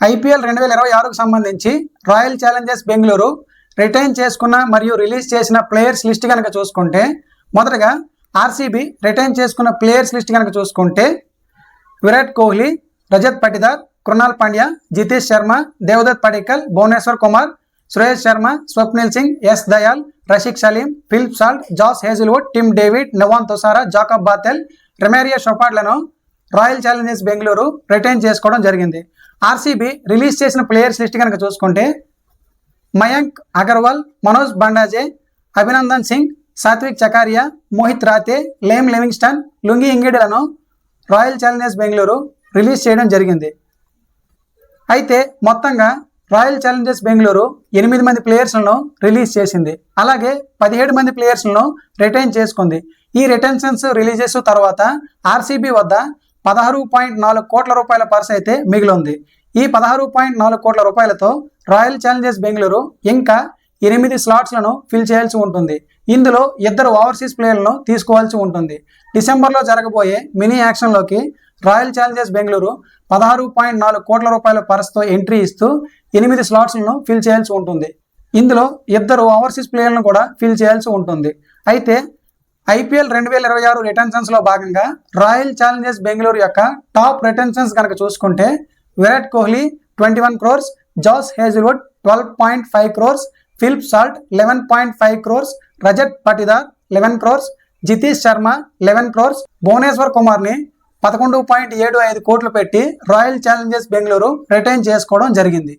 IPL 2026కు సంబంధించి royal Challengers Bengaluru retain చేసుకున్న మరియు రిలీజ్ చేసిన ప్లేయర్స్ లిస్ట్ కనుక చూసుకుంటే, మొదటగా ఆర్సీబీ రిటైన్ చేసుకున్న ప్లేయర్స్ లిస్ట్ కనుక చూసుకుంటే Virat Kohli, Rajat Patidar, Krunal Pandya, Jitesh Sharma, Devdutt Padikkal, Bhuvneshwar Kumar, Suresh Sharma, Swapnil Singh, S Dayal, Rasikh Salam, Phil Salt, Josh Hazlewood, Tim David, Nuwan Thushara, Jacob Bethell, Romario షొపాడ్లను రాయల్ ఛాలెంజర్స్ బెంగళూరు రిటైన్ చేసుకోవడం జరిగింది. ఆర్సీబీ రిలీజ్ చేసిన ప్లేయర్స్ లిస్ట్ కనుక చూసుకుంటే Mayank Agarwal, Manoj Bhandage, Abhinandan Singh, Swastik Chikara, Mohit Rathee, Liam Livingstone, Lungi ఇంగిడ్లను royal Challengers Bengaluru release చేయడం జరిగింది. అయితే మొత్తంగా రాయల్ ఛాలెంజర్స్ బెంగళూరు 8 మంది ప్లేయర్స్లను రిలీజ్ చేసింది. అలాగే 17 మంది ప్లేయర్స్లను రిటైన్ చేసుకుంది. ఈ రిటెన్షన్స్ రిలీజెస్ తర్వాత ఆర్సీబీ వద్ద 16.4 కోట్ల రూపాయల పర్స్ అయితే మిగిలింది. ఈ 16.4 కోట్ల రూపాయలతో రాయల్ ఛాలెంజర్స్ బెంగళూరు ఇంకా 8 స్లాట్స్లను ఫిల్ చేయాల్సి ఉంటుంది. ఇందులో 2 ఓవర్సీస్ ప్లేయర్లను తీసుకోవాల్సి ఉంటుంది. డిసెంబర్లో జరగబోయే మినీ యాక్షన్లోకి రాయల్ ఛాలెంజర్స్ బెంగళూరు 16.4 కోట్ల రూపాయల పర్స్తో ఎంట్రీ ఇస్తూ 8 స్లాట్స్లను ఫిల్ చేయాల్సి ఉంటుంది. ఇందులో 2 ఓవర్సీస్ ప్లేయర్లను కూడా ఫిల్ చేయాల్సి ఉంటుంది. అయితే ఐపీఎల్ 2026 రిటెన్షన్స్లో భాగంగా రాయల్ ఛాలెంజర్స్ బెంగళూరు యొక్క టాప్ రిటెన్షన్స్ కనుక చూసుకుంటే Virat Kohli 21 crores, Josh Hazlewood 12.5 crores, Phil Salt 11.5 crores, Rajat Patidar 11 crores, Jitesh Sharma 11 crores, Bhuvneshwar కుమార్ని 11.75 కోట్లు పెట్టి రాయల్ ఛాలెంజర్స్ బెంగళూరు రిటైన్ చేసుకోవడం జరిగింది.